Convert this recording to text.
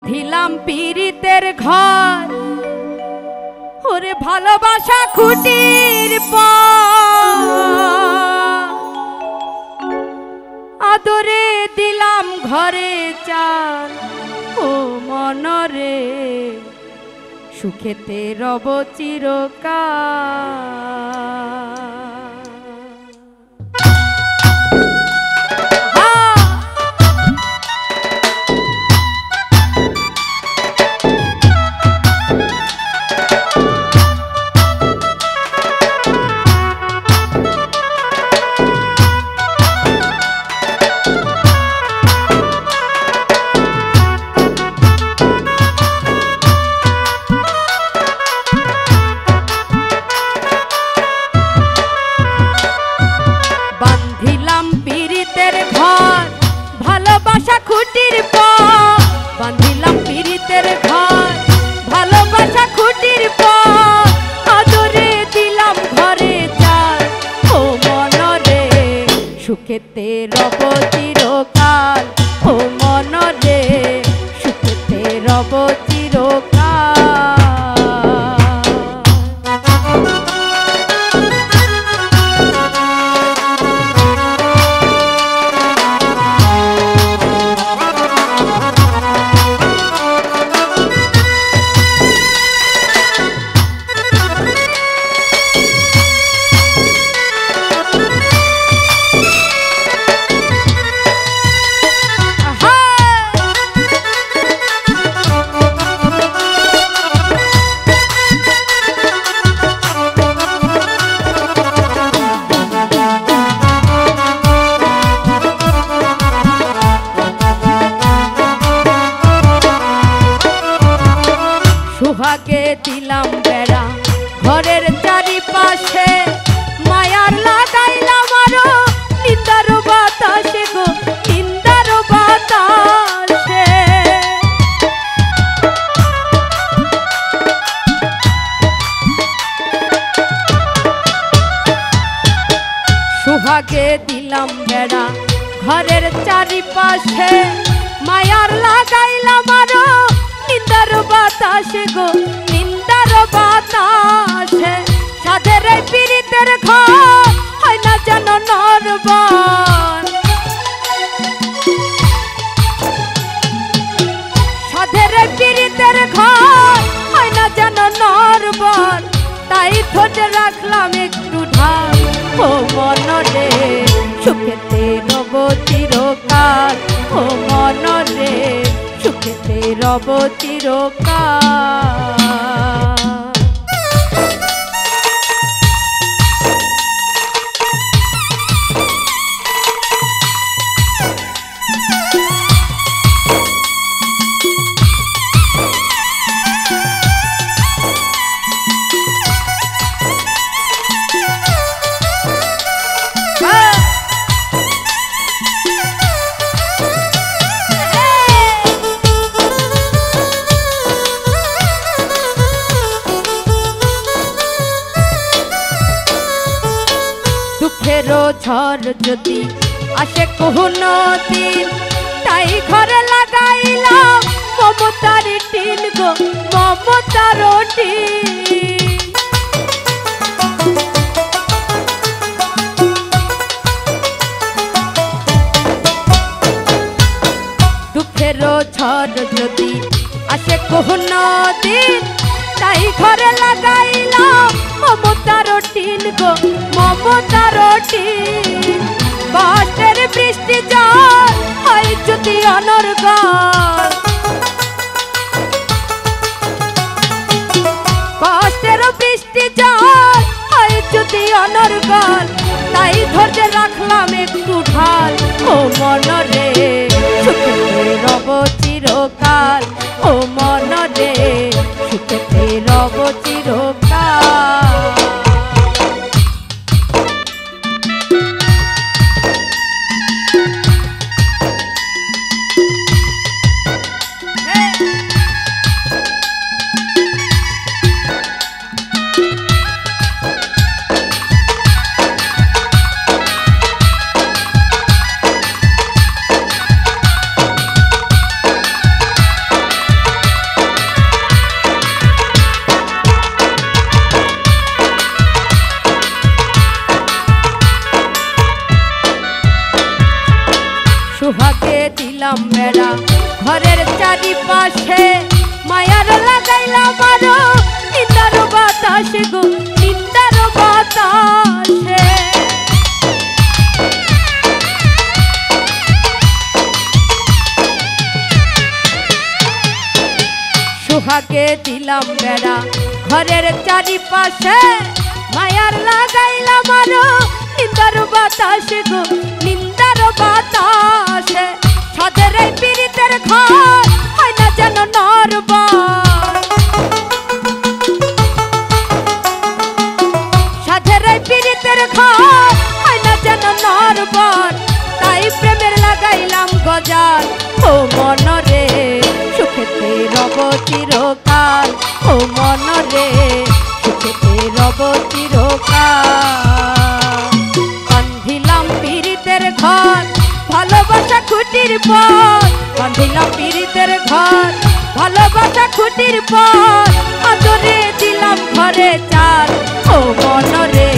দিলাম পীড়িতের ঘর ওরে ভালোবাসা খুঁটির আদরে দিলাম ঘরে চাল ও মনরে সুখেতে রব চিরকাল। ভালোবাসা খুঁটির পর বাঁধিলাম পীড়িতের ঘর ভালোবাসা খুঁটির পর আদরে দিলাম ঘরে চাল ও মনরে সুখেতে রব চিরকাল ও মনরে সুখেতে রব চিরকাল। সোহাগে দিলাম বেড়া ঘরের চারিপাশে মায়ার লাগাইলাম আরো নিন্দার বাতাসে গো নিন্দার বাতাসে। সোহাগে দিলাম বেড়া ঘরের চারিপাশে মায়ার লাগাইলাম আরো নিন্দার বাতাসে গো নিন্দার বাতাসে। সাধের এই পীড়িতের ঘর হয় না যেন নরবন সাধের এই পীড়িতের ঘর হয় না যেন নরবন তাই ধরে রাখলাম একটু ঢাল ও মনরে সুখেতে রব চিরকাল ও মনরে সুখেতে রব চিরকাল। দুঃখেরও ঝড় যদি আসে কোনো দিন তাই ঘরে লাগাইলাম মমতার টিন গো মমতার টিন। দুঃখেরও ঝড় যদি আসে কোনো দিন তাই ঘরে লাগাইলাম মমতার টিন গো মমতার টিন। কষ্টের বৃষ্টি জল হয় যদি অনর্গল কষ্টের বৃষ্টি জল হয় যদি অনর্গল তাই ধরে রাখলাম একটু ঢাল ও মনরে সুখেতে রব চিরকাল ও মনরে সুখেতে রব চিরকাল। চারিপাশে মায়ার লাগাইলাম আরো নিন্দার বাতাস গো নিন্দার বাতাসে। সোহাগে দিলাম বেড়া ঘরের চারিপাশে মায়ার লাগাইলাম আরো নিন্দার বাতাস গো নিন্দার বাতাসে। সাধের এই পীড়িতের ঘর হয় না যেন নরবর, সাধের এই পীড়িতের ঘর হয় না যেন নরবর। তাই প্রেমের লাগাইলাম গজাল ও মনরে সুখেতে রব চিরকাল, ও মনরে সুখেতে রব চিরকাল। বান্ধিলাম পীড়িতের ঘর ভালোবাসা খুঁটির পর, বান্ধিলাম পীড়িতের ঘর ভালোবাসা খুঁটির পর, আদরে দিলাম ঘরে চাল ও মনরে